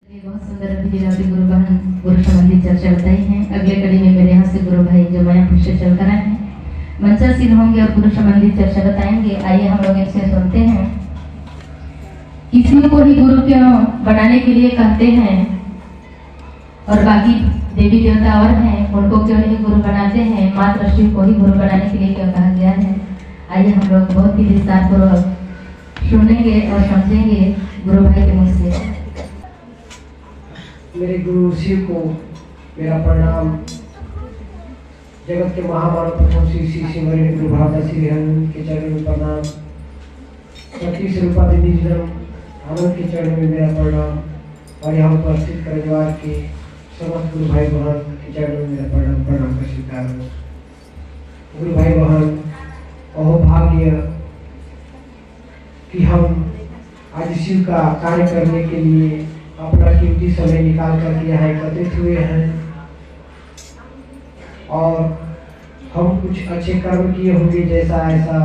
ये बहुत सुंदर अभी गुरु बहन गुरु संबंधी चर्चा बताई है। अगले कड़ी में मेरे यहाँ से गुरु भाई जो मायापुर से चल कर आए हैं मंचासीन होंगे और गुरु संबंधी चर्चा बताएंगे। आइए हम लोग इनसे सुनते हैं। किसी को ही गुरु क्यों बनाने के लिए कहते हैं और बाकी देवी देवता और हैं उनको क्यों नहीं गुरु बनाते हैं, मात्र शिव को ही गुरु बनाने के लिए क्यों कहा गया है। आइए हम लोग बहुत ही विस्तार पूर्वक सुनेंगे और समझेंगे गुरु भाई के मुख से। मेरे गुरु शिव को मेरा प्रणाम। जगत के महामानव प्रथम श्री श्री शिवरी गुरु भावदास श्री हनुमान के चरणों में प्रणाम। शक्ति स्वरूपा देवी जी आनंद के चरणों में मेरा प्रणाम और यहाँ उपस्थित करजवार के समस्त गुरु भाई बहन के चरणों में मेरा प्रणाम का स्वीकार हो। गुरु भाई बहन अहो भाग्य कि हम आज शिव का कार्य करने के लिए अपना कीमती समय निकाल करके यहाँ एकत्रित हुए हैं और हम कुछ अच्छे कर्म किए होंगे। जैसा ऐसा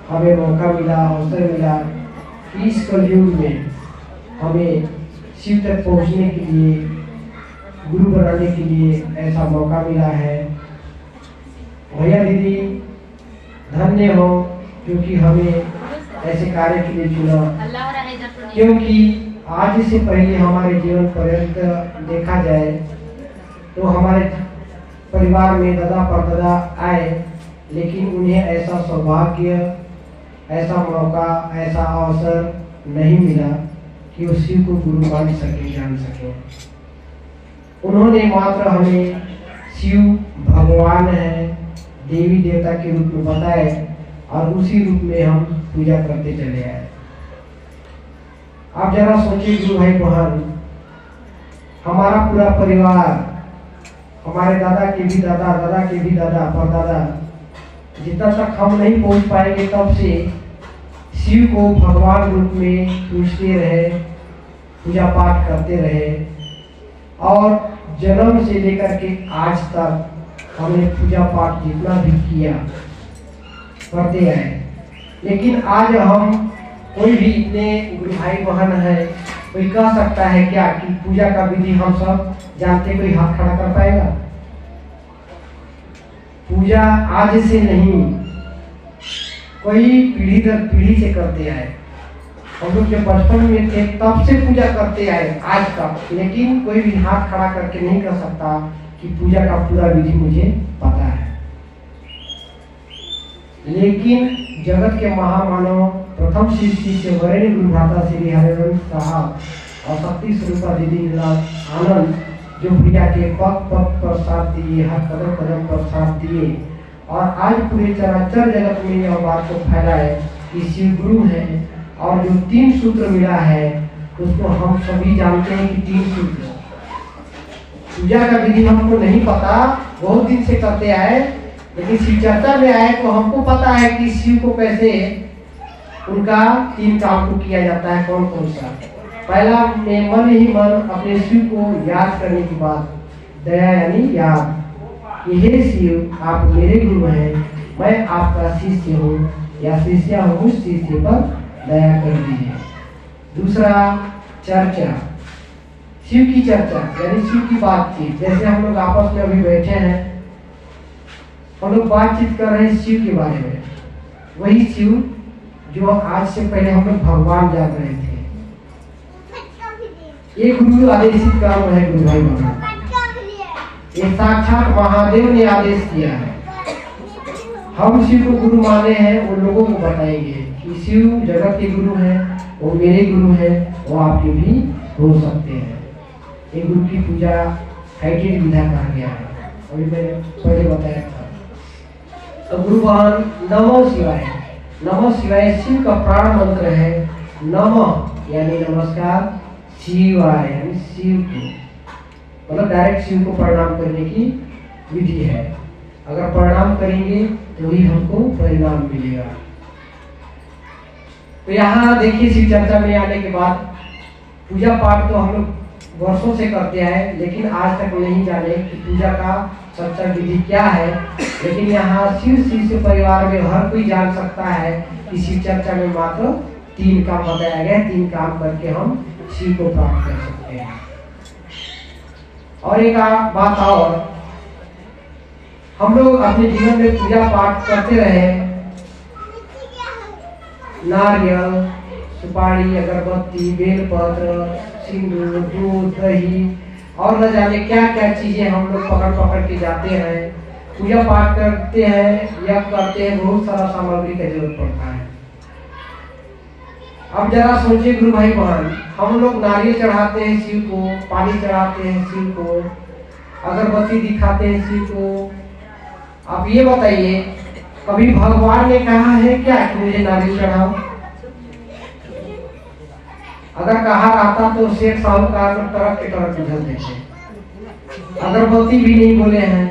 हमें मौका मिला, अवसर मिला कि इस कलयुग में हमें शिव तक पहुँचने के लिए, गुरु बनाने के लिए ऐसा मौका मिला है। भैया दीदी धन्य हो क्योंकि हमें ऐसे कार्य के लिए चुना, क्योंकि आज से पहले हमारे जीवन पर्यंत देखा जाए तो हमारे परिवार में दादा परदादा आए, लेकिन उन्हें ऐसा सौभाग्य, ऐसा मौका, ऐसा अवसर नहीं मिला कि वो शिव को गुरु मान सके, जान सके। उन्होंने मात्र हमें शिव भगवान है, देवी देवता के रूप में बताए और उसी रूप में हम पूजा करते चले आए। आप जरा सोचिए गुरु भाई बहन, हमारा पूरा परिवार, हमारे दादा के भी दादा, दादा के भी दादा, परदादा, जितना तक हम नहीं पहुंच पाएंगे तब से शिव को भगवान रूप में पूजते रहे, पूजा पाठ करते रहे और जन्म से लेकर के आज तक हमने पूजा पाठ जितना भी किया करते आए। लेकिन आज हम कोई भी इतने गुरु भाई बहन है, कोई कह सकता है क्या कि पूजा का विधि हम सब जानते, कोई हाथ खड़ा कर पाएगा? पूजा आज से नहीं, कोई पीढ़ी दर पीढ़ी से करते आए। हम लोग जब बचपन में थे तब से पूजा करते आए आज तक, लेकिन कोई भी हाथ खड़ा करके नहीं कर सकता कि पूजा का पूरा विधि मुझे पता है। लेकिन जगत के महामानव प्रथम श्री श्री शिवरी गुरु भ्राता श्री हरिवंश साहब और शक्ति स्वरूपा दीदी आनंद जो भैया के पग पग पर साथ दिए, हर कदम कदम पर साथ दिए और आज पूरे चराचर जगत में यह बात को फैलाए कि शिव गुरु है। और जो 3 सूत्र मिला है उसको हम सभी जानते हैं कि 3 सूत्र। पूजा का विधि हमको नहीं पता, बहुत दिन से करते आए, लेकिन शिव चर्चा में आए तो हमको पता है कि शिव को कैसे उनका 3 काम को किया जाता है। कौन कौन सा? पहला में मन ही मन अपने शिव को याद करने की बात, दया यानी याद कि हे शिव आप मेरे गुरु हैं, मैं आपका शिष्य हूँ या शिष्या हूँ, उस शिष्य पर दया कर दीजिए। दूसरा चर्चा, शिव की चर्चा यानी शिव की बातचीत। जैसे हम लोग आपस में अभी बैठे हैं, हम लोग बातचीत कर रहे हैं शिव के बारे में, वही शिव जो आज से पहले हम लोग भगवान जान रहे थे। ये गुरु आदेशित कर्म है गुरु भाई बहन, ये साक्षात महादेव ने आदेश किया है। हम शिव को गुरु माने हैं, उन लोगों को बताएंगे कि शिव जगत के गुरु हैं, वो मेरे गुरु हैं, वो आपके भी हो सकते हैं। ये गुरु की पूजा हाइटेड विधा कहा गया है, अभी मैंने पहले बताया था। तो गुरु बहन नमः शिवाय, नमः शिवाय शिव का प्राण मंत्र है। नमः यानी नमस्कार, शिवाय यानी शिव को, मतलब डायरेक्ट शिव को प्रणाम करने की विधि है। अगर प्रणाम करेंगे तो ही हमको परिणाम मिलेगा। तो यहाँ देखिए शिव चर्चा में आने के बाद पूजा पाठ तो हम लोग वर्षों से करते आए, लेकिन आज तक नहीं जाने कि पूजा का सच्चा विधि क्या है। लेकिन यहाँ शिव शिष्य परिवार में हर कोई जान सकता है कि शिव चर्चा में मात्र 3 काम बताया गया। 3 काम करके हम शिव को प्राप्त कर सकते हैं। और एक बात और, हम लोग अपने जीवन में पूजा पाठ करते रहे, नारियल, सुपारी, अगरबत्ती, बेलपत्र, सिंदूर, दूध, दही और न जाने क्या क्या चीजें हम लोग पकड़ पकड़ के जाते हैं, पूजा पाठ करते हैं या करते हैं, बहुत सारा सामग्री की जरूरत पड़ता है। अब जरा सोचिए गुरु भाई बहन, हम लोग नारियल चढ़ाते हैं शिव को, पानी चढ़ाते हैं शिव को, अगरबत्ती दिखाते हैं शिव को। आप ये बताइए, कभी भगवान ने कहा है क्या कि मुझे नारियल चढ़ाओ? अगर कहा रहता तो शेख साहूकार तरफ के तरफ उछल देते। अगरबत्ती भी नहीं बोले हैं।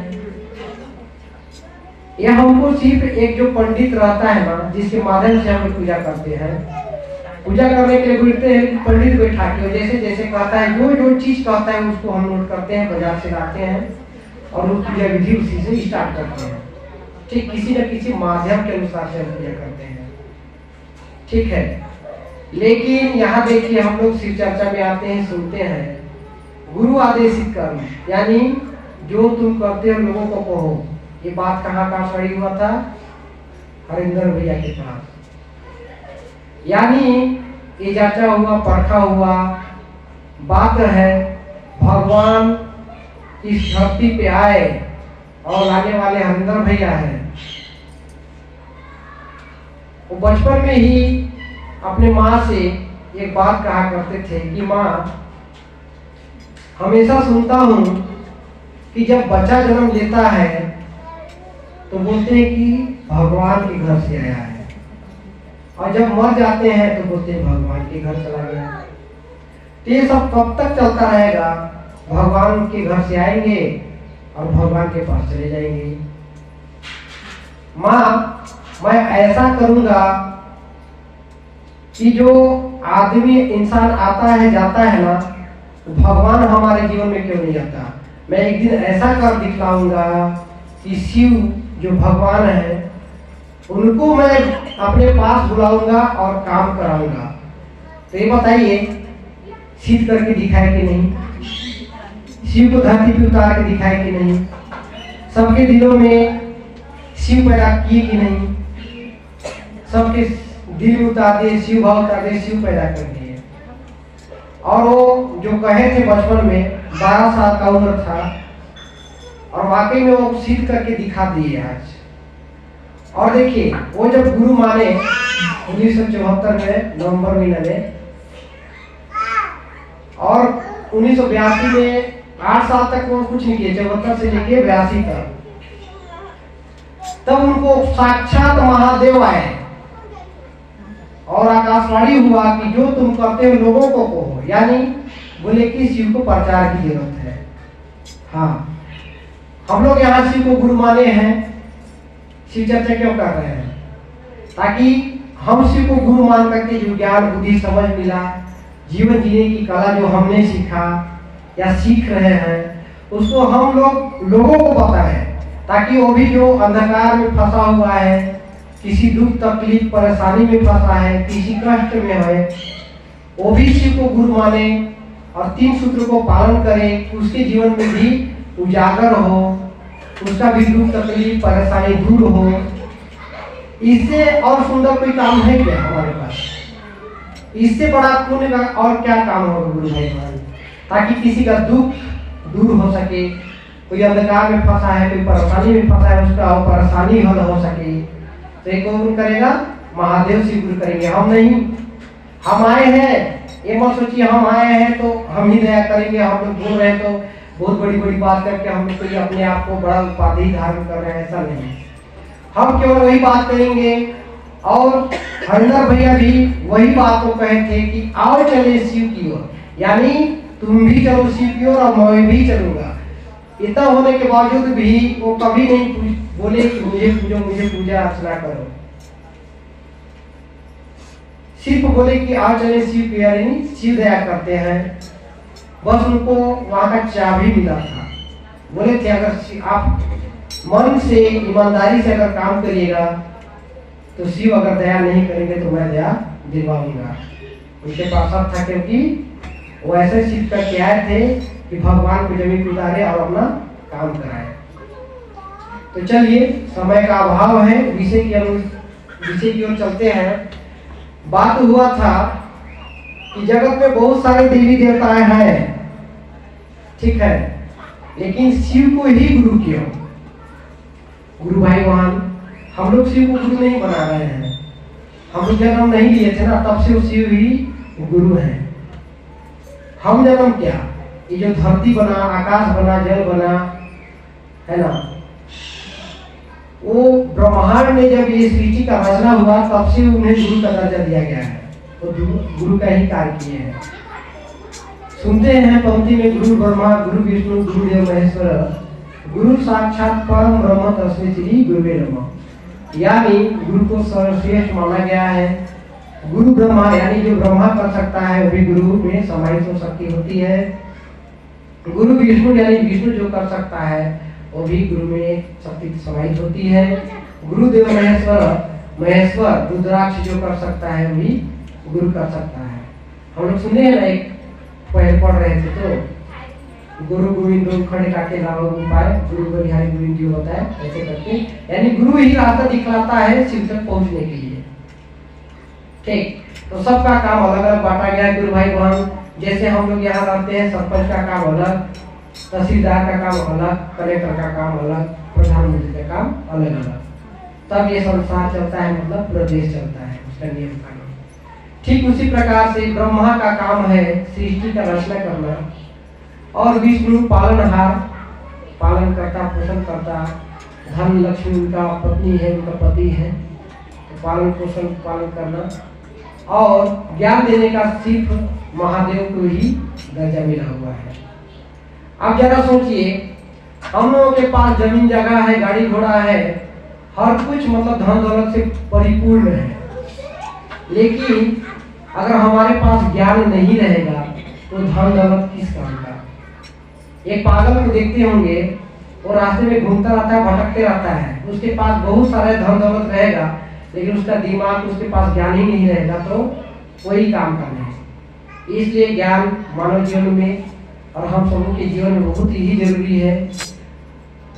यह हमको सिर्फ एक जो पंडित रहता है ना, जिसके माध्यम से हम पूजा करते हैं, पूजा करने के लिए बोलते हैं पंडित बैठा के, जैसे जैसे कहता है, जो जो चीज कहता है उसको हम नोट करते हैं, बाजार से लाते हैं और उस पूजा विधि उसी से स्टार्ट करते हैं। ठीक, किसी न किसी माध्यम के अनुसार से हम पूजा करते हैं। ठीक है, लेकिन यहाँ देखिए, हम लोग शिव चर्चा में आते हैं, सुनते हैं, गुरु आदेशित कर्म, यानी जो तुम करते हो लोगों को कहो। ये बात कहाँ सही हुआ था? हरिंदर भैया के पास। यानी ये जांचा हुआ, परखा हुआ बात है। भगवान इस धरती पे आए और लाने वाले हरिंदर भैया हैं। वो बचपन में ही अपने माँ से एक बात कहा करते थे कि माँ, हमेशा सुनता हूँ कि जब बच्चा जन्म लेता है तो बोलते हैं कि भगवान के घर से आया है, और जब मर जाते हैं तो बोलते हैं भगवान के घर चला गया। तो ये सब कब तक चलता रहेगा? भगवान के घर से आएंगे और भगवान के पास चले जाएंगे। माँ, मैं ऐसा करूंगा कि जो आदमी इंसान आता है जाता है ना, तो भगवान हमारे जीवन में क्यों नहीं आता? मैं एक दिन ऐसा कर दिखलाऊंगा कि शिव जो भगवान है उनको मैं अपने पास बुलाऊंगा और काम कराऊंगा। तो ये बताइए, सिद्ध करके दिखाए कि नहीं? शिव को धरती पे उतार के दिखाए कि नहीं? सबके दिलों में शिव पैदा किए कि नहीं? सबके दिल में उतार दिए, शिव भाव उतार दिए, शिव पैदा कर दिए। और वो जो कहे थे बचपन में, 12 साल का उम्र था, और वाकई में वो सिद्ध करके दिखा दिए आज। और देखिए, वो जब गुरु माने 1974 में नवंबर महीने में, और 1982 में 8 साल तक वो कुछ नहीं किए, 74 से लेके 82 तक। तब उनको साक्षात महादेव आए और आकाशवाणी हुआ कि जो तुम करते हो लोगों को कहो, यानी बोले कि शिव को प्रचार की जरूरत है। हाँ, हम लोग यहाँ शिव को गुरु माने हैं, शिव चर्चा क्यों कर रहे हैं? ताकि हम शिव को गुरु मान करके जो ज्ञान बुद्धि समझ मिला, जीवन जीने की कला जो हमने सीखा या सीख रहे हैं, उसको हम लोगों को बताएं, ताकि वो भी जो अंधकार में फंसा हुआ है, किसी दुख तकलीफ परेशानी में फंसा है, किसी कष्ट में है, वो भी शिव को गुरु माने और 3 सूत्र को पालन करे, उसके जीवन में भी उजागर हो, उसका भी दुख तकलीफ परेशानी दूर हो। इससे और सुंदर कोई काम है क्या हमारे पास? इससे बड़ा पुण्य का और क्या काम होगा गुरु भाई बहन? ताकि किसी का दुख दूर हो सके, कोई अंधकार में फंसा है, कोई परेशानी में फंसा है, उसका परेशानी हल हो सके। तो एक कौन करेगा? महादेव शिव गुरु करेंगे, हम नहीं। हम आए हैं, ये मत सोचिए हम आए हैं तो हम ही दया करेंगे, हम लोग बोल रहे हैं तो बहुत बड़ी बड़ी बात करके हम लोग कोई अपने आप को बड़ा उपाधि धारण कर रहे हैं, ऐसा नहीं। हम केवल वही बात करेंगे। और हरिंदर भैया भी वही बात को कहे थे कि आओ चले शिव की ओर, यानी तुम भी चलो शिव की ओर और मैं भी चलूंगा। इतना होने के बावजूद भी वो कभी नहीं बोले कि मुझे पूजो, मुझे पूजा अर्चना करो। सिर्फ बोले कि आओ चले शिव की ओर, यानी शिव दया करते हैं। बस उनको वहां का चाबी मिला था। बोले थे अगर आप मन से ईमानदारी से अगर काम करिएगा तो शिव अगर दया नहीं करेंगे तो मैं दया दिलवाऊंगा। उनके पास सब था, क्योंकि वो ऐसे शिव करके आए थे कि भगवान को जमीन पर उतारे और अपना काम कराए। तो चलिए, समय का अभाव है, विषय की ओर चलते हैं। बात हुआ था कि जगत में बहुत सारे देवी देवता हैं, ठीक है, लेकिन शिव को ही गुरु क्यों? गुरु भाई बहन, हम लोग शिव को गुरु नहीं बना रहे हैं। हम लोग जन्म नहीं लिए थे ना, तब से वो शिव ही गुरु है। हम जन्म क्या, ये जो धरती बना, आकाश बना, जल बना, है ना, वो ब्रह्मांड में जब ये सृष्टि का रचना हुआ तब से उन्हें गुरु का दर्जा दिया गया है। तो गुरु का ही कार्य किए हैं। सुनते हैं पंक्ति में, गुरु ब्रह्मा गुरु विष्णु गुरुदेव महेश्वर, गुरु साक्षात परम ब्रह्म तस्मै श्री गुरुवे नमः। यानी गुरु को सर्वश्रेष्ठ माना गया है। गुरु ब्रह्मा यानी जो ब्रह्मा कर सकता है वो भी गुरु में समाहित हो शक्ति होती है। गुरु विष्णु यानी विष्णु जो कर सकता है वो भी गुरु में शक्ति समाहित होती है। गुरुदेव महेश्वर रुद्राक्ष जो कर सकता है वो भी गुरु कर सकता है। हम लोग सुने हैं ना, एक पहले पढ़ रहे थे तो गुरु गोविंद खड़े काके लाओ उपाय, गुरु बलिहारी गोविंद जी होता है, ऐसे करके यानी गुरु ही रास्ता दिखलाता है शिव तक पहुंचने के लिए। ठीक, तो सबका काम अलग अलग बांटा गया है गुरु भाई बहन। जैसे हम लोग यहाँ रहते हैं, सरपंच का काम अलग, तहसीलदार का काम अलग, कलेक्टर का काम अलग, प्रधानमंत्री का काम अलग अलग। तब ये संसार चलता है, मतलब पूरा देश चलता है, उसका नियम कानून। ठीक उसी प्रकार से ब्रह्मा का काम है सृष्टि का रचना करना, और विष्णु पालनहार, पालन करता, पोषण करता। धन लक्ष्मी उनका पत्नी है, उनका पति है, तो पालन पोषण पालन करना। और ज्ञान देने का सिर्फ महादेव को ही दर्जा मिला हुआ है। अब जरा सोचिए, हम लोगों के पास जमीन जगह है, गाड़ी घोड़ा है, हर कुछ मतलब धन दौलत से परिपूर्ण है, लेकिन अगर हमारे पास ज्ञान नहीं रहेगा तो धन दौलत किस काम का? एक पागल को देखते होंगे, वो रास्ते में घूमता रहता है, भटकते रहता है, उसके पास बहुत सारे धन दौलत रहेगा, लेकिन उसका दिमाग, उसके पास ज्ञान ही नहीं रहेगा, तो कोई काम का नहीं। इसलिए ज्ञान मानव जीवन में और हम सबों के जीवन में बहुत ही जरूरी है।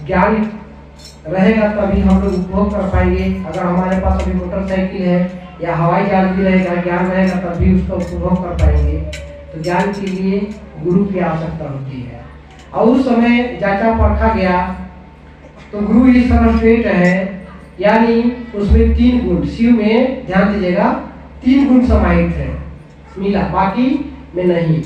ज्ञान रहेगा तभी हम लोग उपभोग कर पाएंगे। अगर हमारे पास अभी मोटरसाइकिल है या हवाई जहाज भी रहेगा, ज्ञान रहेगा तभी उसका उपभोग कर पाएंगे। तो ज्ञान के लिए गुरु की आवश्यकता होती है। और उस समय जांचा परखा गया तो गुरु ही सर्वश्रेष्ठ है, यानी उसमें 3 गुण, शिव में ध्यान दीजिएगा 3 गुण समाहित है, मिला, बाकी में नहीं।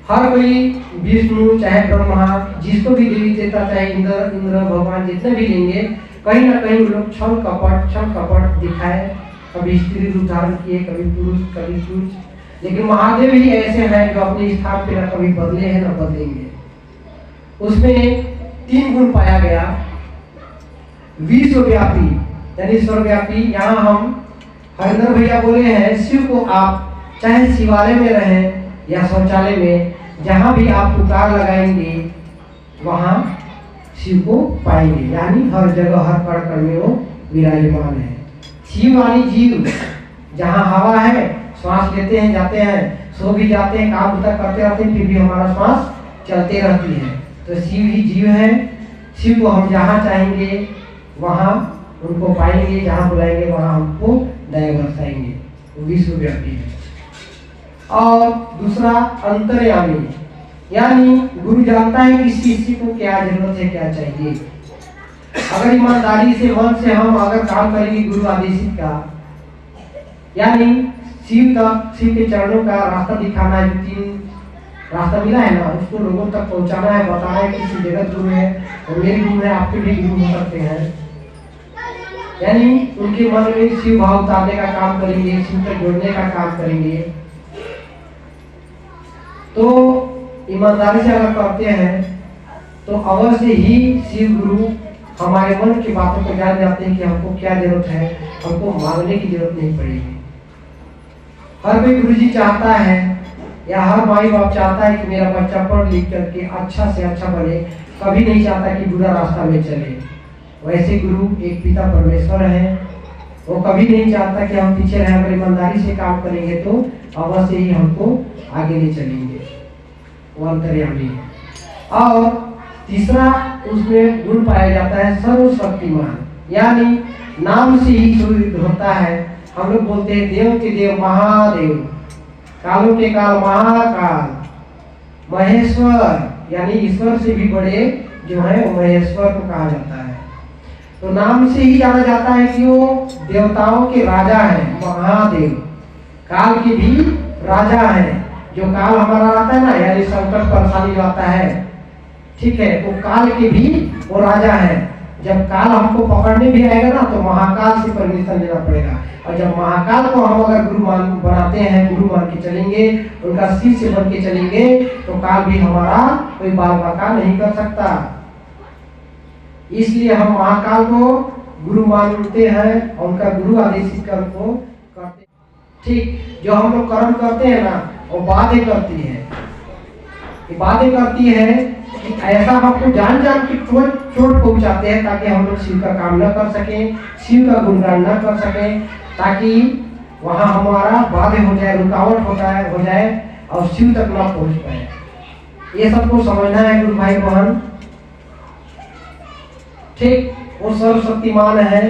हर कोई विष्णु चाहे ब्रह्मा, जिसको भी देवी देता, चाहे इंद्र भगवान जितने भी लेंगे, कहीं ना कहीं लोग छल कपट दिखाए, कभी स्त्री रूप धारण किए, कभी पुरुष, कभी कुछ। लेकिन महादेव ही ऐसे हैं जो अपने स्थान पे न कभी बदले हैं न बदलेंगे। उसमें 3 गुण पाया गया। विश्वव्यापी यानी सर्वव्यापी। यहाँ हम हरिंदर भैया बोले हैं, शिव को आप चाहे शिवालय में रहें या शौचालय में, जहाँ भी आप पुकार लगाएंगे वहाँ शिव को पाएंगे, यानी हर जगह हर कण कण में वो विराजमान है। शिव यानी जीव, जहाँ हवा है, श्वास लेते हैं, जाते हैं, सो भी जाते हैं, काम तक करते रहते हैं, फिर भी हमारा श्वास चलते रहती है। तो शिव ही जीव है। शिव को हम जहाँ चाहेंगे वहाँ उनको पाएंगे, जहाँ बुलाएंगे वहाँ हमको दया बरसाएंगे। विश्वव्यापी है। और दूसरा अंतर्यामी, यानी गुरु जानता है कि किसी को क्या जरूरत है, क्या चाहिए। अगर ईमानदारी से, मन से हम अगर काम करेंगे गुरु आदेशित का, यानी शिव के चरणों का रास्ता दिखाना है, 3 रास्ता मिला है ना, उसको लोगों तक पहुंचाना है, बताना है कि शिव जगत गुरु है और मेरे गुरु है, आपके भी गुरु हो सकते हैं। यानी उनके मन में शिव भाव उतारने का काम करेंगे, शिव तक जोड़ने का काम करेंगे। तो ईमानदारी से अगर करते हैं तो अवश्य ही शिव गुरु हमारे मन की बातों को जान जाते हैं कि हमको क्या जरूरत है, हमको मांगने की जरूरत नहीं पड़ेगी। हर कोई गुरु जी चाहता है या हर माई बाप चाहता है कि मेरा बच्चा पढ़ लिख करके अच्छा से अच्छा बने, कभी नहीं चाहता कि बुरा रास्ता में चले। वैसे गुरु एक पिता परमेश्वर है, वो कभी नहीं चाहता कि हम पीछे रहे, अगर ईमानदारी से काम करेंगे तो अवश्य ही हमको आगे ले चलेंगे। वो अंतर्यामी है। और तीसरा उसमें गुण पाया जाता है सर्वशक्तिमान, यानी नाम से ही शुरू होता है। हम लोग बोलते हैं देव के देव महादेव, कालों के काल महाकाल, महेश्वर यानी ईश्वर से भी बड़े जो है वो महेश्वर को कहा जाता है। तो नाम से ही जाना जाता है कि वो देवताओं के राजा है महादेव, काल के भी राजा है। जो काल हमारा आता है ना, यानी संकट परेशानी जो आता है, ठीक है, वो काल के भी वो राजा है। जब काल हमको पकड़ने भी आएगा ना तो महाकाल से परमिशन लेना पड़ेगा, और जब महाकाल को हम अगर गुरु मान बनाते हैं, गुरु मान के चलेंगे, उनका शिष्य बन के चलेंगे, तो काल भी हमारा कोई बाल बाका नहीं कर सकता। इसलिए हम महाकाल को गुरु मानते हैं और उनका गुरु आदेशित कर्म को करते। ठीक, जो हम लोग कर्म करते हैं ना, वो बातें करती है, बातें करती है कि ऐसा हमको जान जान के चोट पहुंचाते हैं ताकि हम लोग शिव का काम न कर सकें, शिव का गुणगान न कर सकें, ताकि वहां हमारा बाधे हो जाए, रुकावट हो जाए और शिव तक न पहुंच पाए। ये सबको समझना है गुरु भाई बहन। ठीक, वो सर्वशक्तिमान है।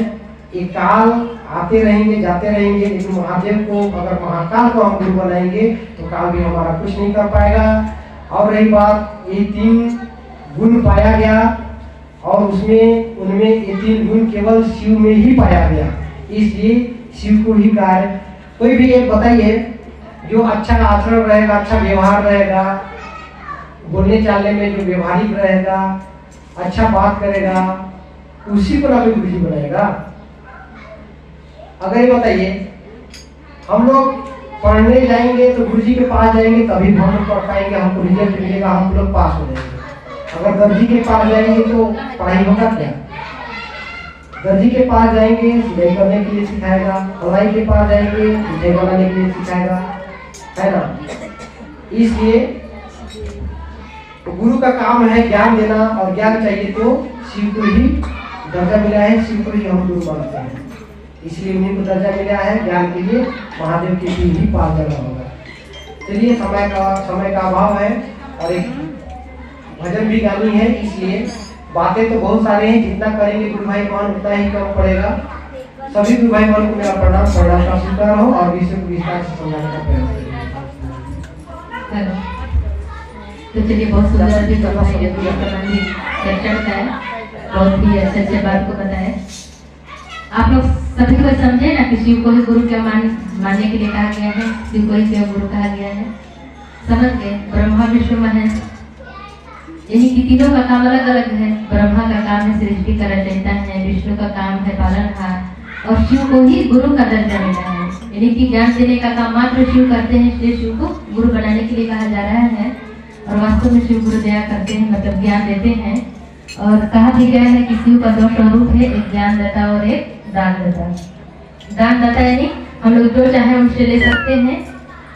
ये काल आते रहेंगे जाते रहेंगे, लेकिन महादेव को अगर महाकाल को हम गुरु बनाएंगे तो काल भी हमारा कुछ नहीं कर पाएगा। और रही बात, ये 3 गुण पाया गया और उनमें ये 3 गुण केवल शिव में ही पाया गया, इसलिए शिव को ही कहा है। कोई भी एक बताइए जो अच्छा आचरण रहेगा, अच्छा व्यवहार रहेगा, बोलने चालने में जो व्यवहारिक रहेगा, अच्छा बात करेगा, उसी को ना कोई गुरुजी बनाएगा। अगर ये बताइए, हम लोग पढ़ने जाएंगे तो गुरुजी के पास जाएंगे तभी हम लोग पढ़ पाएंगे, हमको रिजल्ट मिलेगा, हम लोग पास हो जाएंगे। अगर दर्जी के पास जाएंगे तो पढ़ाई होगा क्या? दर्जी के पास जाएंगे सिलाई करने के लिए सिखाएगा, हलवाई के पास जाएंगे मिठाई बनाने के लिए सिखाएगा, है ना। इसलिए गुरु का काम है ज्ञान देना, और ज्ञान चाहिए तो शिव को ही दर्जा मिला है, शिव को ही हम गुरु मानते हैं, इसलिए उन्हीं को दर्जा मिला है। ज्ञान के लिए महादेव के ही पास जाना होगा। चलिए, समय का अभाव है और एक भजन भी गानी है, इसलिए बातें तो बहुत सारे हैं, जितना करेंगे गुरु भाई बहन उतना ही कम पड़ेगा। सभी गुरु भाई बहन को मेरा प्रणाम का स्वीकार हो और विषय को विस्तार से समझाने का प्रयास करें। तो चलिए, बहुत सुंदर चर्चा बताया, बहुत ही अच्छे बात को बताया। आप लोग सभी को समझे ना कि शिव को ही गुरु क्या मानने के लिए कहा गया है, शिव को ही क्यों गुरु कहा गया है, समझ गए। ब्रह्मा विष्णु महेश, इन्हीं की तीनों का काम अलग अलग है। ब्रह्मा का काम है सृष्टि का रचयिता है, विष्णु का काम है पालनहार, और शिव को ही गुरु का दर्जा मिला है। इन्हीं की ज्ञान देने का काम मात्र शिव करते हैं, इसलिए शिव को गुरु बनाने के लिए कहा जा रहा है। और वास्तव में शिव गुरु दया करते हैं, मतलब ज्ञान देते हैं। और कहा भी गया है कि शिव का 2 स्वरूप है, एक ज्ञानदाता और एक दानदाता। दानदाता यानी हम लोग जो चाहे उनसे ले सकते हैं,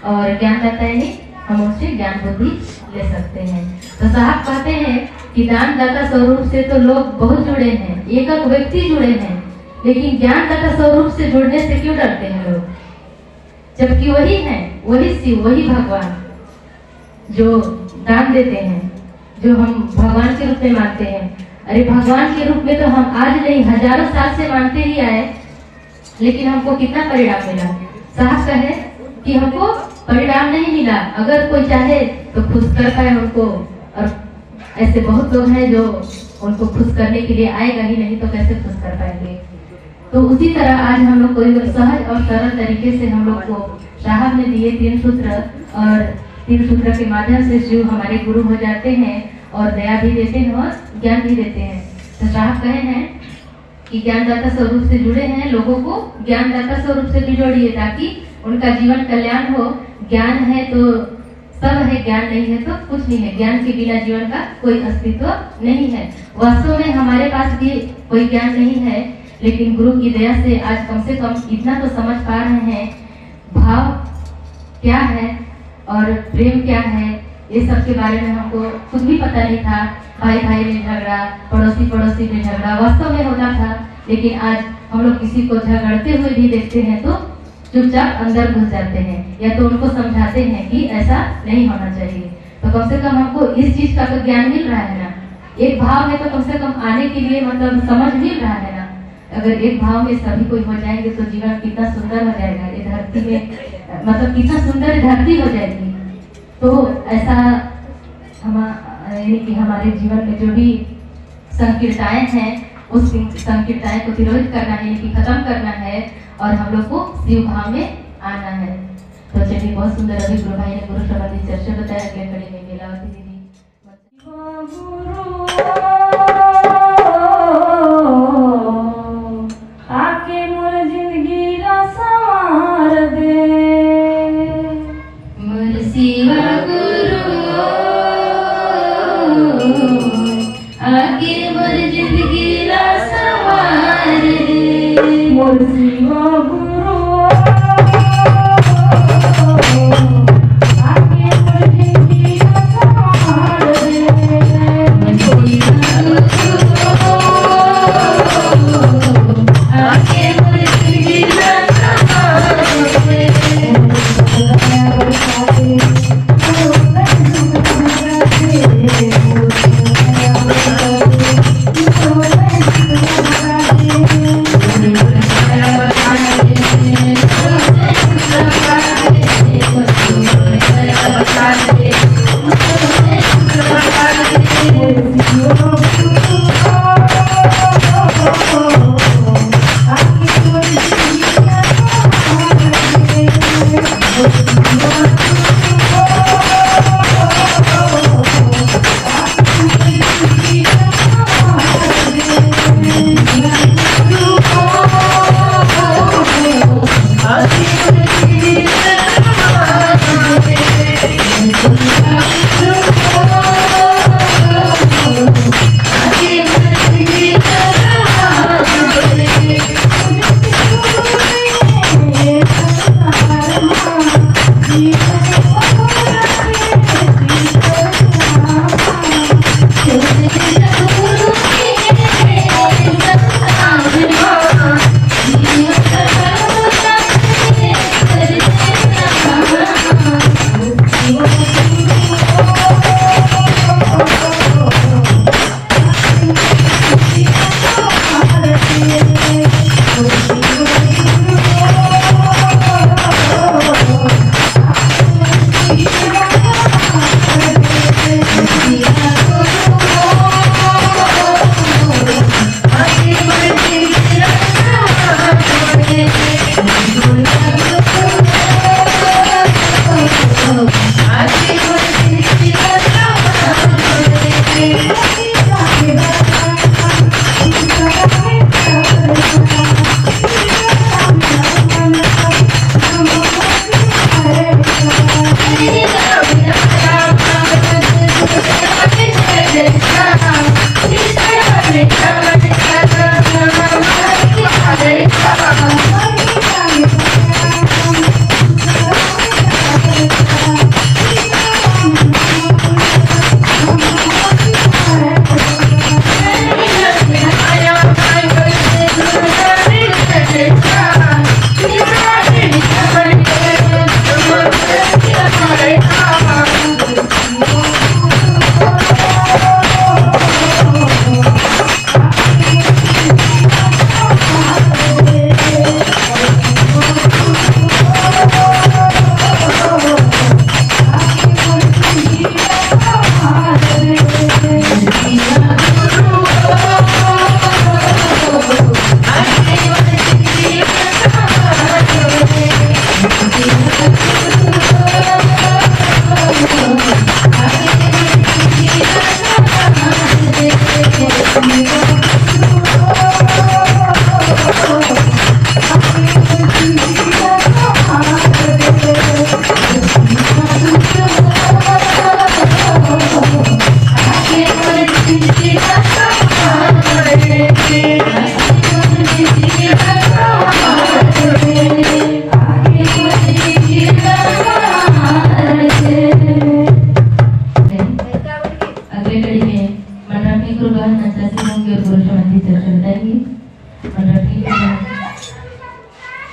और ज्ञानदाता यानी हम उनसे ज्ञान बुद्धि ले सकते हैं। तो साहब कहते हैं कि दानदाता स्वरूप से तो लोग बहुत जुड़े हैं, एक व्यक्ति जुड़े हैं, लेकिन ज्ञानदाता स्वरूप से जुड़ने से क्यों डरते हैं लोग, जबकि वही है, वही शिव, वही भगवान जो दान देते हैं, जो हम भगवान के रूप में मानते हैं। अरे भगवान के रूप में तो हम आज नहीं हजारों साल से मानते ही आए, लेकिन हमको कितना परिणाम मिला। साहब कहे कि हमको परिणाम नहीं मिला। अगर कोई चाहे तो खुश कर पाए उनको, और ऐसे बहुत लोग हैं जो उनको खुश करने के लिए आएगा ही नहीं, तो कैसे खुश कर पाएंगे। तो उसी तरह आज हम लोग कोई सहज और सरल तरीके से हम लोग को साहब ने दिए 3 सूत्र, और 3 सूत्र के माध्यम से शिव हमारे गुरु हो जाते हैं और दया भी देते हैं और ज्ञान भी देते हैं। तो साहब कहे हैं कि ज्ञानदाता स्वरूप से जुड़े हैं, लोगों को ज्ञानदाता स्वरूप से भी जोड़िए ताकि उनका जीवन कल्याण हो। ज्ञान है तो सब है, ज्ञान नहीं है तो कुछ नहीं है। ज्ञान के बिना जीवन का कोई अस्तित्व नहीं है। वास्तव में हमारे पास भी कोई ज्ञान नहीं है, लेकिन गुरु की दया से आज कम से कम इतना तो समझ पा रहे हैं भाव क्या है और प्रेम क्या है। ये सब के बारे में हमको कुछ भी पता नहीं था। भाई भाई में झगड़ा, पड़ोसी पड़ोसी में झगड़ा वास्तव में होता था, लेकिन आज हम लोग किसी को झगड़ते हुए भी देखते हैं तो चुपचाप अंदर घुस जाते हैं, या तो उनको समझाते हैं कि ऐसा नहीं होना चाहिए। तो कम से कम हमको इस चीज का तो ज्ञान मिल रहा है ना। एक भाव में तो कम से कम आने के लिए मतलब समझ मिल रहा है ना। अगर एक भाव में सभी कोई हो जाएंगे तो जीवन कितना सुंदर हो जाएगा, ये धरती में मतलब कितना सुंदर धरती हो जाएगी। तो ऐसा यानी कि हमारे जीवन में जो भी संकीर्णताएं हैं उस संकीर्णताएं को तिरोहित करना है, यानी कि खत्म करना है और हम लोग को शिव भाव में आना है। तो चलिए, बहुत सुंदर अभी गुरु भाई ने गुरु संबंधी चर्चा बताया। अगले कड़ी में लीलावती दीदी आके मोर जिंदगी रा संवार दे, मोर शिवा गुरु आके मोर जिंदगी रा संवार दे, मोर शिवा गुरु आके मोर जिंदगी रा संवार दे, मोर शिवा गुरु आके मोर जिंदगी रा संवार दे।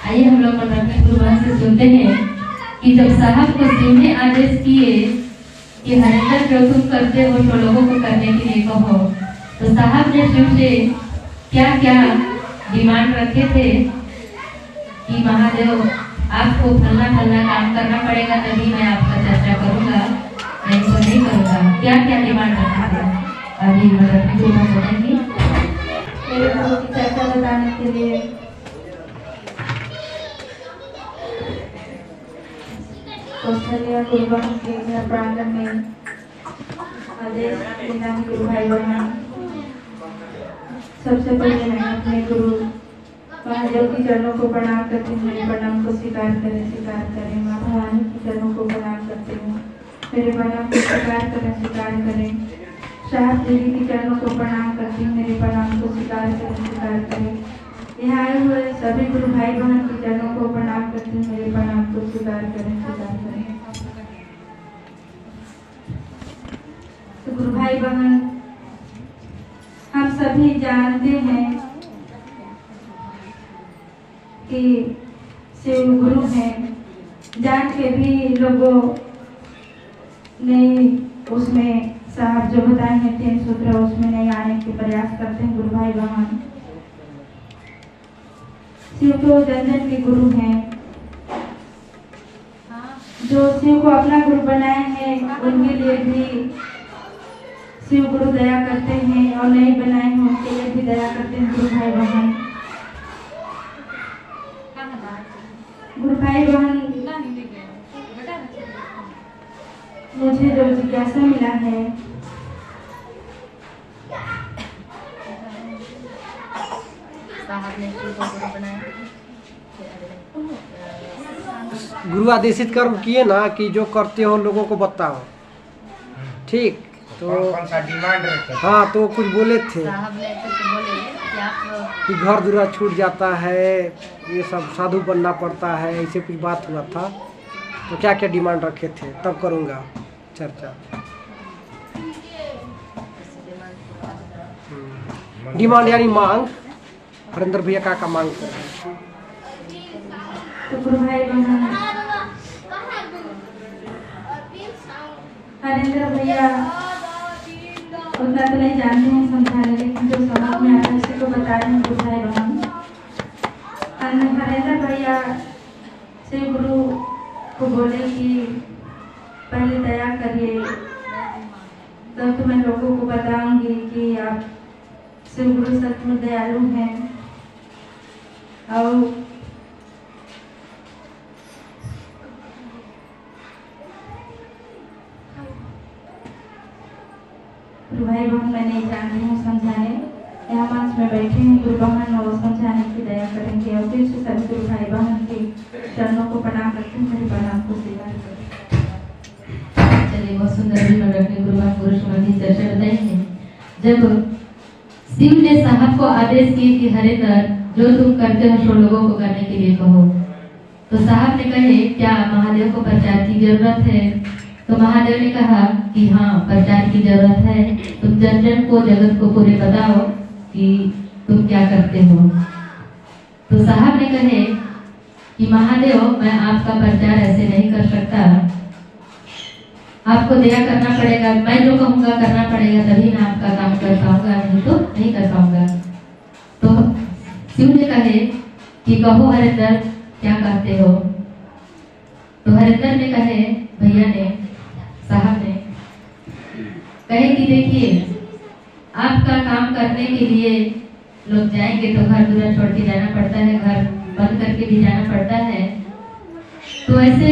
आइए हम लोग गुरुवार से सुनते हैं कि जब साहब को शिव ने आदेश किए कि हरिंदर जो तुम करते हो तो लोगों को करने के लिए कहो। तो साहब ने शिव से क्या क्या डिमांड रखे थे कि महादेव आपको फलना फलना काम करना पड़ेगा तभी मैं आपका चर्चा करूंगा, नहीं तो नहीं करूंगा। क्या क्या डिमांड रखे थे अभी मतलब बताएंगे। मेरे गुरु की चर्चा बताने के लिए कौशल्या गुरुवान के प्रांगण में आदेश देना है गुरु भाई बहन। सबसे पहले मैं अपने गुरु महादेव की चरणों को प्रणाम करती हूँ। मेरे प्रणाम को स्वीकार करें। माँ भवानी की चरणों को प्रणाम करती हूँ। मेरे प्रणाम को स्वीकार करें। साहब देवी की चरणों को प्रणाम करती हूँ। मेरे प्रणाम को स्वीकार करें। यहाँ आए हुए सभी गुरु भाई बहन की चरणों को प्रणाम करती हूँ। मेरे प्रणाम को स्वीकार करें। तो गुरु भाई बहन, हम सभी जानते हैं कि शिव गुरु हैं। जान के भी लोगों ने उसमें साहब जो बताए हैं 3 सूत्र उसमें नहीं आने के प्रयास करते हैं। गुरु भाई बहन, शिव तो जन जन के गुरु हैं। जो शिव को अपना गुरु बनाए हैं उनके लिए भी शिव गुरु दया करते हैं, और नहीं बनाए हैं उनके लिए भी दया करते हैं। गुरु भाई बहन, मुझे जो जिज्ञासा मिला है गुरु आदेशित कर्म किए ना कि जो करते हो लोगों को बताओ, ठीक? तो कौन सा डिमांड रखे? हाँ, तो कुछ बोले थे साहब ने कुछ बोले कि आप कि घर दूरा छूट जाता है, ये सब साधु बनना पड़ता है, ऐसे कुछ बात हुआ था। तो क्या क्या डिमांड रखे थे तब करूँगा चर्चा। डिमांड यानी मांग। हरिंदर भैया का मांग कर रहे हैं। तो गुरु भाई बहन, हरिंदर भैया उतना तो नहीं जानते हैं समझाने, लेकिन जो समझ में आता है उसी को बता रहे हैं गुरु भाई बहन। हरिंदर भैया शिव गुरु को बोले कि पहले दया करिए, तब तो मैं लोगों को बताऊंगी कि आप शिव गुरु सचमुच दयालु हैं। और गुरु भाई बहन, मैं नहीं जानती हूँ समझाने। यहाँ मंच में बैठे हैं गुरु बहन और समझाने की दया करेंगे। और फिर से सभी गुरु भाई बहन के चरणों को प्रणाम करते हैं। मेरे प्रणाम को स्वीकार करें। चलिए, बहुत सुंदर भी रखने गुरु संबंधी चर्चा बताएंगे। जब शिव ने साहब को आदेश किए कि हरिंदर जो तुम करते हो सो लोगों को करने के लिए कहो, तो साहब ने कहे क्या महादेव को प्रचार की जरूरत है? तो महादेव ने कहा कि हाँ, प्रचार की जरूरत है। तुम जन जन को, जगत को पूरे बताओ कि तुम क्या करते हो। तो साहब ने कहे कि महादेव, मैं आपका प्रचार ऐसे नहीं कर सकता, आपको दया करना पड़ेगा, मैं जो कहूँगा करना पड़ेगा, तभी मैं आपका काम कर पाऊंगा, नहीं तो नहीं कर पाऊंगा। तो शिव ने कहे कि कहो हरिंदर, क्या कहते हो? तो हरिंदर ने कहे, भैया ने, साहब ने कहे कि देखिए, आपका काम करने के लिए लोग जाएंगे तो घर दूर छोड़ के जाना पड़ता है, घर बंद करके भी जाना पड़ता है। तो ऐसे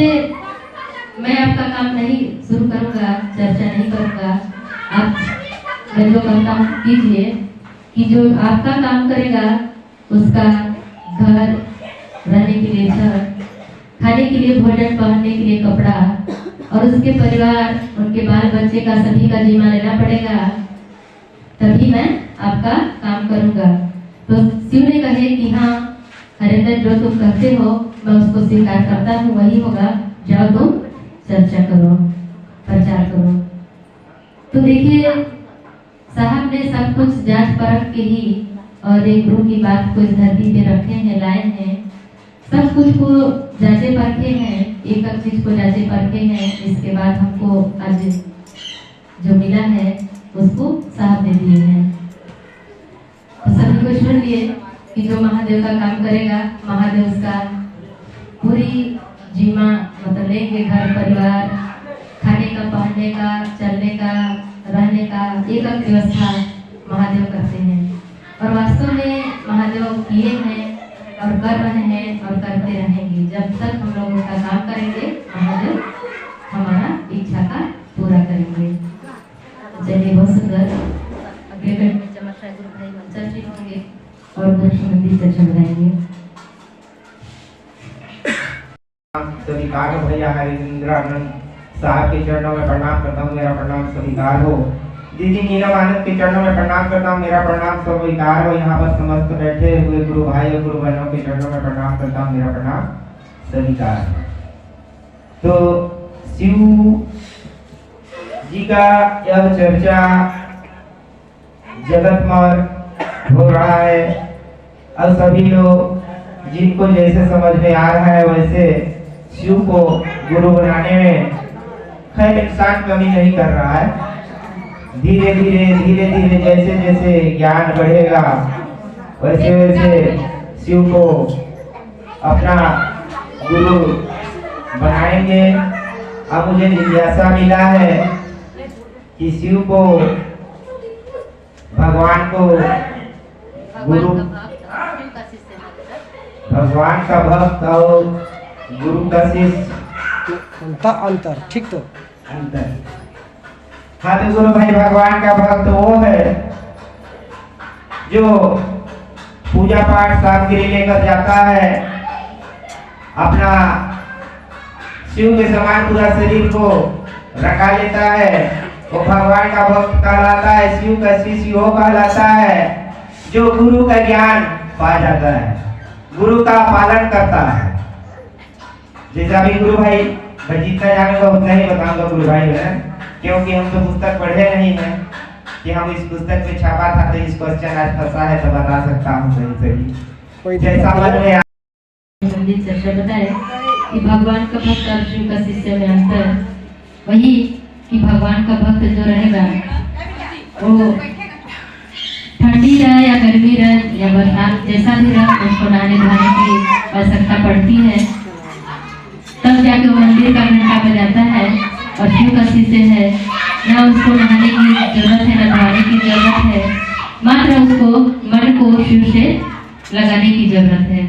मैं आपका काम नहीं शुरू करूंगा, चर्चा नहीं करूंगा। आप मैं जो कहता हूँ कीजिए कि जो आपका काम करेगा उसका घर, रहने के लिए घर, खाने के लिए भोजन, पहनने के लिए कपड़ा, और उसके परिवार, उनके बाल बच्चे का सभी का जिम्मा लेना पड़ेगा, तभी मैं आपका काम करूंगा। तो शिव ने कहे कि हाँ हरिंदर, जो तुम कहते हो मैं उसको स्वीकार करता हूँ, वही होगा, जाओ तुम चर्चा करो, प्रचार करो। तो देखिए, साहब ने सब कुछ जांच परख के ही और एक गुरु की बात को इस धरती पे रखे हैं, लाए हैं। सब कुछ को जांचे परखे हैं, एक एक चीज को जांचे परखे हैं। इसके बाद हमको आज जो मिला है उसको साहब दे दिए हैं। तो सभी को सुन लिए कि जो महादेव का काम करेगा महादेव उसका पूरी जीमा मतलब लेंगे, घर परिवार, खाने का, पहनने का, चलने का, रहने का एक व्यवस्था महादेव करते हैं। और वास्तव में महादेव किए हैं और कर रहे हैं और करते रहेंगे। जब तक हम लोग उनका काम करेंगे महादेव हमारा इच्छा का पूरा करेंगे। चलिए बहुत सुंदर अगले कड़ी में चमत्कार गुरु भाई मंचा जी होंगे और गुरु संबंधी चर्चा बताएंगे। स्वीकार हो भैया हरिंद्रानंद साहब के चरणों में प्रणाम करता हूँ, मेरा प्रणाम स्वीकार हो। दीदी नीलम आनंद के चरणों में प्रणाम करता हूँ, मेरा प्रणाम स्वीकार हो। यहाँ पर समस्त बैठे हुए गुरु भाई और गुरु बहनों के चरणों में प्रणाम करता हूँ, मेरा प्रणाम स्वीकार हो। तो शिव जी का यह चर्चा जगत हो रहा है। अब सभी लोग जिनको जैसे समझ में आ रहा है वैसे शिव को गुरु बनाने में खैर इंसान कमी नहीं कर रहा है। धीरे धीरे जैसे जैसे ज्ञान बढ़ेगा वैसे वैसे शिव को अपना गुरु बनाएंगे। अब मुझे जिज्ञासा मिला है कि शिव को भगवान को गुरु, भगवान का भक्त और गुरु का शिष्य उनका अंतर, ठीक तो अंतर। हाँ तो गुरु भाई भगवान का भक्त वो है जो पूजा पाठ सामग्री लेकर जाता है, अपना शिव के समान पूरा शरीर को रखा लेता है, वो भगवान का भक्त कहलाता है। शिव का शिष्य वो कहलाता है जो गुरु का ज्ञान पा जाता है, गुरु का पालन करता है। जैसा भी गुरु भाई मैं जितना जानूंगा उतना ही बताऊंगा गुरु भाई है, क्योंकि हम तो पुस्तक पढ़े नहीं है कि हम इस पुस्तक में छापा था तो इस क्वेश्चन आज फंसा है तो बता सकता हूँ सही जैसा मन में मंदिर चर्चा बताए कि भगवान का भक्त और शिव का शिष्य में अंतर वही कि भगवान का भक्त जो रहेगा वो ठंडी रहे या गर्मी रहे या बरसात जैसा भी रहे उसको नहाने धोने की आवश्यकता पड़ती है, तब जाके वो मंदिर का घंटा बजाता है। और शिव का शिष्य है न उसको नहाने की जरूरत है न धोने की जरूरत है, मात्र उसको मन को शिव से लगाने की जरूरत है।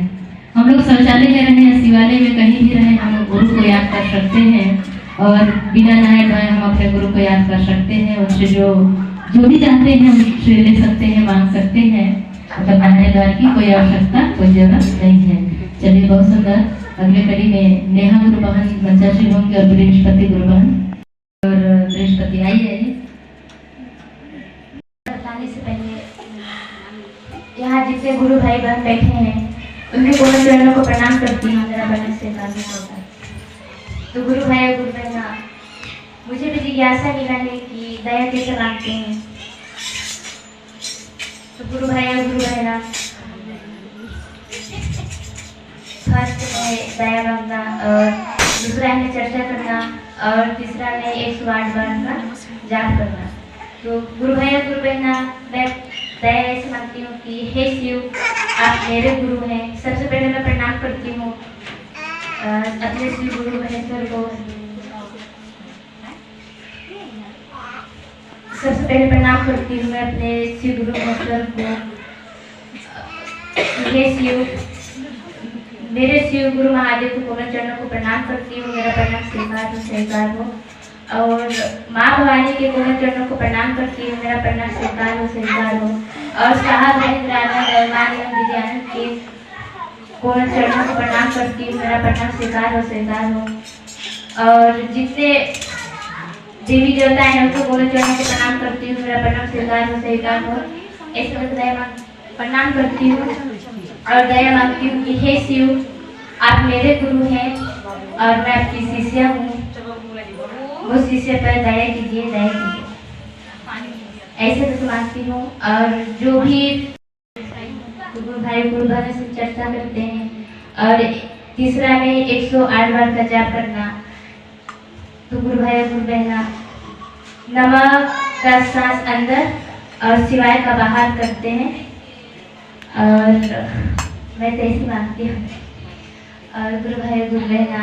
हम लोग शौचालय में रहे या शिवालय में कहीं भी रहे हम गुरु को याद कर सकते हैं और बिना नहाए धोए हम अपने गुरु को याद कर सकते हैं। उनसे जो भी चाहते हैं उनसे ले सकते हैं, मांग सकते हैं। मतलब नहाने धोने की कोई आवश्यकता कोई जरूरत नहीं है। चलिए बहुत सुंदर अगले कड़ी में नेहा गुरु बहन मंचा श्री होंगे और बृहस्पति गुरु बहन और बृहस्पति आइए। बताने से पहले यहाँ जितने गुरु भाई बहन बैठे हैं उनके पूर्ण चरणों को प्रणाम करती हूँ, मेरा बहन से काम होता है। तो गुरु भाई और गुरु बहना, मुझे भी जिज्ञासा मिला है कि दया कैसे मांगते हैं। तो गुरु भाई और गुरु बहना, फर्स्ट है दया मांगना और दूसरा है चर्चा करना और तीसरा है 108 बार का जाप करना। तो गुरु भाई और गुरु बहना, मैं दया ऐसे मांगती हूँ कि हे शिव आप मेरे गुरु हैं। सबसे पहले मैं प्रणाम करती हूँ अपने शिव गुरु महेश्वर को। सबसे पहले प्रणाम करती हूँ मैं अपने शिव गुरु महेश्वर को। हे शिव, मेरे शिव गुरु महादेव को पूर्ण चरणों को प्रणाम करती हूँ, मेरा प्रणाम स्वीकार हो। और माँ भवानी के पूर्ण चरणों को प्रणाम करती हूँ, मेरा प्रणाम स्वीकार हो। और साहब महेंद्रानंद और माँ दीदी आनंद के पूर्ण चरणों को प्रणाम करती हूँ, मेरा प्रणाम स्वीकार हो। और जितने देवी देवता हैं उनको पूर्ण चरणों को प्रणाम करती हूँ, मेरा प्रणाम स्वीकार हो। ऐसे मैं दया प्रणाम करती हूँ और दया मांगती हूँ कि हे शिव आप मेरे गुरु हैं और मैं आपकी शिष्या हूँ, वो शिष्य पर दया कीजिए। ऐसे तो मांगती हूँ। और जो भी गुरु भाई गुरु बहन से चर्चा करते हैं और तीसरा में 108 बार का जाप करना। तो गुरु भाई गुरु बहना, नमक का सांस अंदर और शिवाय का बाहर करते हैं। और मैं तो ऐसी मांगती हूँ। और गुरु भाई गुरु बहना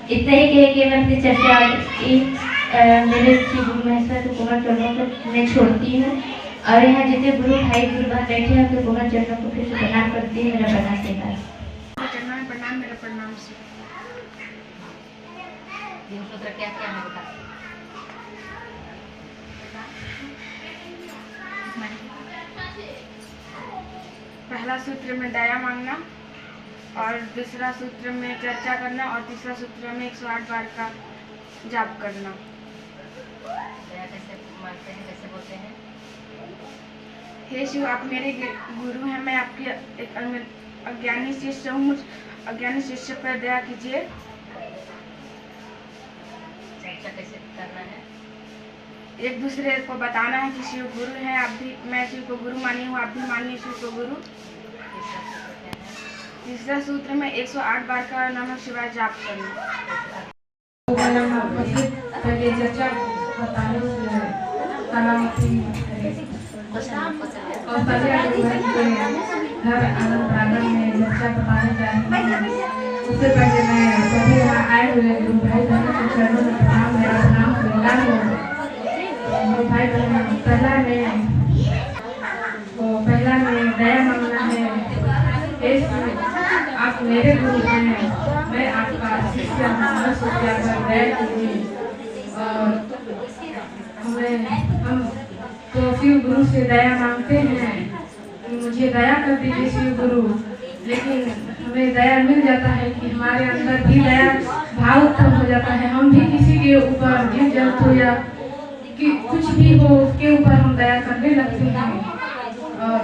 इतना ही कहे कि मैं अपनी चर्चा मेरे श्री गुरु महेश्वर कुमार चरणों को मैं छोड़ती हूँ। और यहाँ जितने गुरु भाई गुरु बहन बैठे हैं उनके कुमार चरणों को फिर से प्रणाम करती हूँ। मेरा प्रणाम स्वीकार। चरणों में प्रणाम, मेरा प्रणाम से। क्या क्या है बता। पहला सूत्र में दया मांगना, और दूसरा सूत्र में चर्चा करना, और तीसरा सूत्र में 108 बार का जाप करना। दया कैसे मांगते हैं, कैसे बोलते हैं? हे शिव, आप मेरे गुरु हैं, मैं आपके एक अज्ञानी शिष्य हूँ, मुझ अज्ञानी शिष्य पर दया कीजिए। चर्चा कैसे करना है? एक दूसरे को बताना है कि शिव गुरु हैं, आप भी, मैं शिव को गुरु मानी हूँ, आप भी मानिए शिव को गुरु। तीसरा सूत्र में 108 बार का नमः शिवाय जाप करना। पहले चर्चा बताने से और घर आनंद प्रांगण में चर्चा बताने जा रही हूँ। उससे पहले मैं सभी यहाँ आए हुए गुरु भाई बहनों के चरणों में प्रणाम, मेरा प्रणाम स्वीकार हो। गुरु भाई बहन, पहला में दया मांगना है। आप मेरे गुरु हैं, मैं आपका शिष्य हूँ, सोचा कर दया कीजिए। और हम तो शिव गुरु से दया मांगते हैं कि मुझे दया कर दीजिए शिव गुरु, लेकिन हमें दया मिल जाता है कि हमारे अंदर भी दया भाव उत्पन्न हो जाता है। हम भी किसी के ऊपर जीव जंतु या कि कुछ भी हो उसके ऊपर हम दया करने लगते हैं। और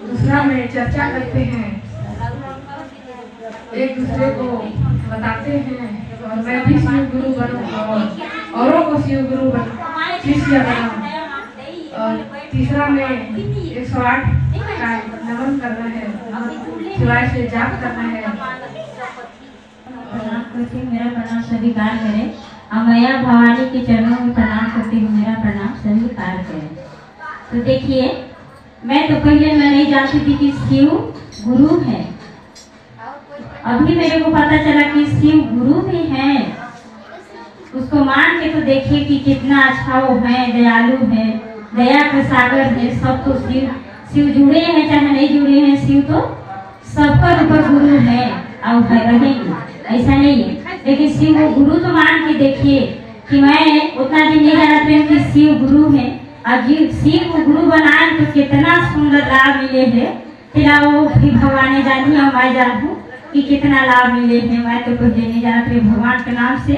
दूसरा में चर्चा करते हैं, एक दूसरे को बताते हैं, और मैं भी शिव गुरु बनूं और औरों को शिव गुरु बनूं, शिष्य बनूं। और तीसरा में 108 का नमन करना है, शिवाय से जाप करना है। प्रणाम करती हूँ, मेरा प्रणाम स्वीकार करें। और मैया भवानी के चरणों में प्रणाम करती हूँ, मेरा प्रणाम स्वीकार करें। तो देखिए, मैं तो पहले मैं नहीं जानती थी कि शिव गुरु है। अभी मेरे को पता चला कि शिव गुरु भी हैं। उसको मान के तो देखिए कि कितना अच्छा वो है, दयालु है, दया का सागर है। सब तो शिव जुड़े हैं, चाहे नहीं जुड़े हैं, शिव तो सबका ऊपर गुरु है और रहेंगे, ऐसा नहीं है। लेकिन शिव वो गुरु तो मान के देखिए कि मैं उतना दिन नहीं जानती हूँ कि शिव गुरु है। और शिव को गुरु बनाए तो कितना सुंदर लाभ मिले हैं। फिर वो भी भगवान जानी और मैं जानूँ कि कितना लाभ मिले हैं। मैं तो कुछ नहीं जानती भगवान के नाम से,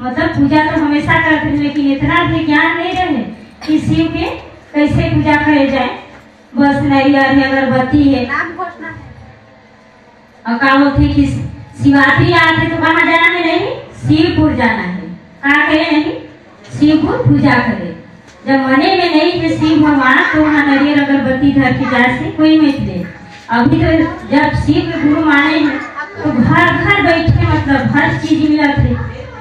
मतलब पूजा तो हमेशा करते हैं, लेकिन इतना भी ज्ञान नहीं रहे कि शिव के कैसे पूजा करे जाए। बस नारियल है, अगरबत्ती है, और कहा होती कि शिवरात्रि आते तो कहाँ जाना है? नहीं, शिवपुर जाना है। कहाँ करे? नहीं, शिवपुर पूजा करे। जब मने में नहीं है शिव भगवान तो वहाँ नारियल अगरबत्ती धर के जाए से कोई मत ले। अभी तो जब शिव के गुरु माने हैं तो घर घर बैठे, मतलब हर चीज मिलत है,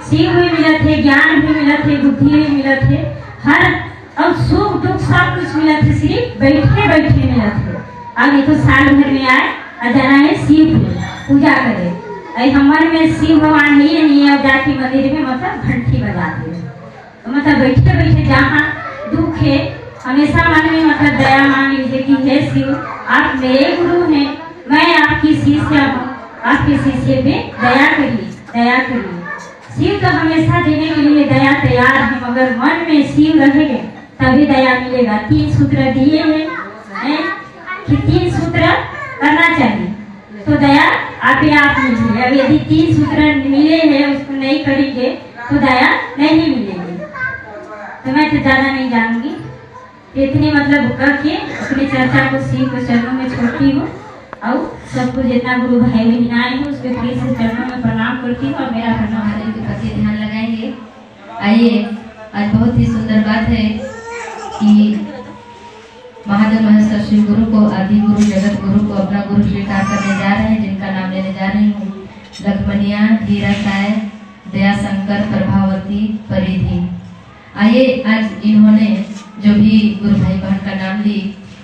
शिव भी मिलत है, ज्ञान भी मिलत है, बुद्धि भी मिलत है, हर और सुख दुख सब कुछ मिलत है, सिर्फ बैठे बैठे मिलत है। अभी तो साल भर में आए और जाना है शिव पूजा करे। हमारे में शिव भगवान नहीं है, और जाके मंदिर में मतलब घंटी बजाते हैं। तो मतलब बैठे बैठे जहाँ दुख है हमेशा मन में मतलब दया मांग लीजिए कि हे शिव, आप मेरे गुरु हैं, मैं आपकी शिष्य हूँ, आपके शिष्य पे दया करिए, दया करिए। शिव तो हमेशा देने के लिए दया तैयार है, मगर मन में शिव रहेंगे तभी दया मिलेगा। 3 सूत्र दिए हैं कि 3 सूत्र करना चाहिए तो दया आप मिलेगी। अब यदि 3 सूत्र मिले हैं उसको नहीं करेंगे तो दया नहीं मिलेगी। तो मैं तो ज्यादा नहीं जानूंगी, इतनी मतलब करके अपनी चर्चा को शिव के चरणों में छोड़ती हूँ। और सबको जितना गुरु भाई बहन आए हैं उसके प्रिय से चरणों में प्रणाम करती हूँ और मेरा प्रणाम हमारे के प्रति ध्यान लगाएंगे। आइए, आज बहुत ही सुंदर बात है कि महादेव महेश्वर शिव गुरु को, आदि गुरु, जगत गुरु को अपना गुरु स्वीकार करने जा रहे हैं, जिनका नाम लेने जा रही हूँ। लखमनिया, हीरा साय, दया शंकर, प्रभावती, परिधि। आइए आज इन्होंने जो भी गुरु भाई बहन का नाम ली,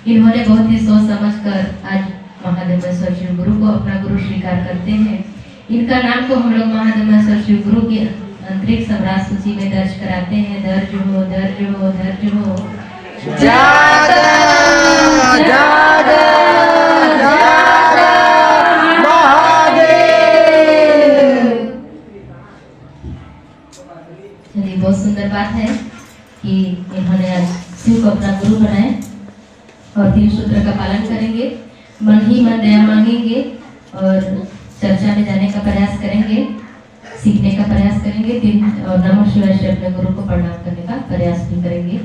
इन्होंने बहुत ही सोच समझकर आज महादेवेश्वर शिव गुरु को अपना गुरु स्वीकार करते हैं। इनका नाम को हम लोग महादेवेश्वर शिव गुरु की अंतरिक्ष सम्राट सूची में दर्ज कराते हैं। दर्ज हो, दर्ज हो, दर्ज हो। जागा जागा जागा महादेव। चलिए, बहुत सुंदर बात है कि इन्होंने आज शिव को अपना गुरु बनाए और 3 सूत्र का पालन करेंगे। मन ही मन दया मांगेंगे और चर्चा में जाने का प्रयास करेंगे, सीखने का प्रयास करेंगे, और नमः शिवाय से अपने गुरु को प्रणाम करने का प्रयास भी करेंगे।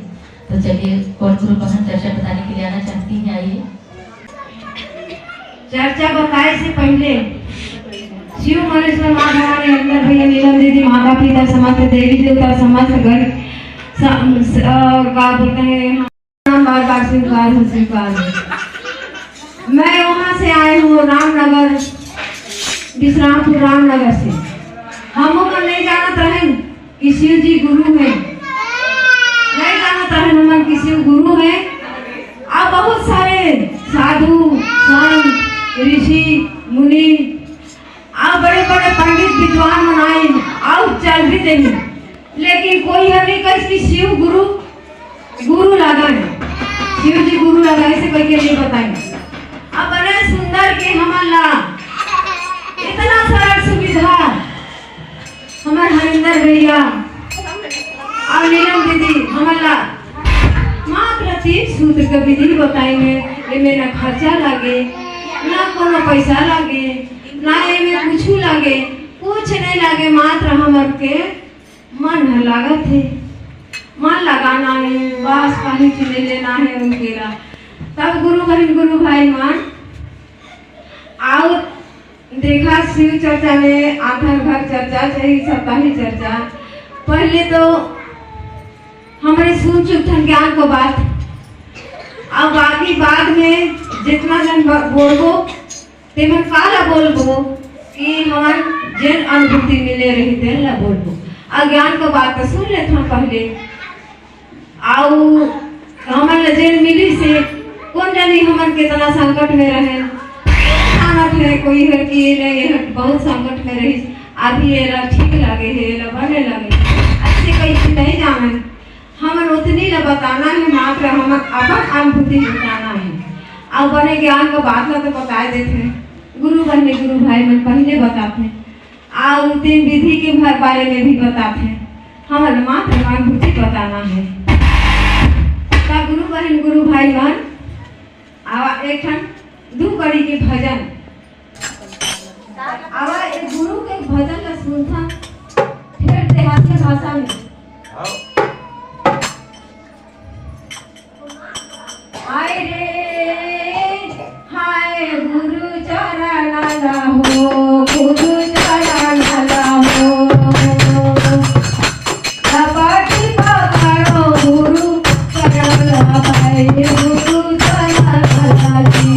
तो चलिए, कौन गुरु बहन चर्चा बताने के लिए आना चाहती हैं? आइए। चर्चा बताए से पहले शिव मनेश्वर माँ भवानी अंदर भैया नीलम दीदी माता पिता समस्त देवी देवता समस्त गण का बोलते हैं नाम बार बार स्वीकार हो, स्वीकार हो। मैं वहाँ से आए हूँ रामनगर, विश्रामपुर रामनगर से। हम को नहीं जानत रहे कि शिव जी गुरु है, नहीं जानत रहे हम कि शिव गुरु है। अब बहुत सारे साधु संत ऋषि मुनि और बड़े बड़े पंडित विद्वान मनाए और चल भी देंगे, लेकिन कोई हमें कह कि शिव गुरु गुरु लगा है, शिव जी गुरु लगा ऐसे कोई के नहीं बताएंगे। अब बड़े सुंदर के हमारा इतना सारा सुविधा हमारे हरिंदर भैया और नीलम दीदी हमारा मात्र 3 सूत्र का विधि बताएंगे। इनमें ना खर्चा लगे, ना कोनो पैसा लगे, ना इनमें कुछ लगे, कुछ नहीं लगे, मात्र हमार के मन लागत है, मन लगाना है, बस कहीं चुने लेना है उनकेला। तब गुरु बहन गुरु भाई मान और देखा शिव चर्चा में आधा घर चर्चा चाहे सप्ताही चर्चा। पहले तो हमारे सुन चुकथन ज्ञान को बात, अब बाकी बाद में जितना जन बोलबो तेमन काला बोलबो कि हमार जन अनुभूति मिले रही थे ला बोलबो। अज्ञान को बात तो सुन लेते हम पहले, और हमारे जेल मिली से कौन जानी हमारे कितना संकट में रहे, है कोई है कि ये बहुत संकट में रही, अभी ये ठीक लगे है, ये बने लगे अच्छे कहीं नहीं जाना है। हमें उतनी ला बताना है, मात्र हमें अपन अनुभूति बताना है। अब बने ज्ञान को बात ला तो बता देते हैं, गुरु बहने गुरु भाई मन पहले बताते हैं, और 3 विधि के बारे में भी बताते हैं। हमें मात्र अनुभूति बताना है। तब गुरु बहन गुरु भाई मन एक 2 कड़ी के भजन, अब एक गुरु के भजन का सुनता फिर देहाती भाषा में। हाय रे हाय गुरु चरण लहो, गुरु चरण लहो, लपटी पकड़ो गुरु चरण लहाय, गुरु चरण लहाई।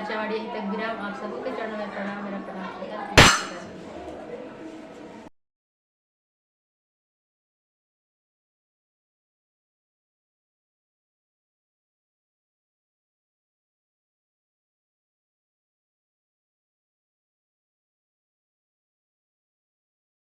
चर्चा वाड़ी यहीं तक विराम। आप सबों के चरणों में प्रणाम, मेरा प्रणाम।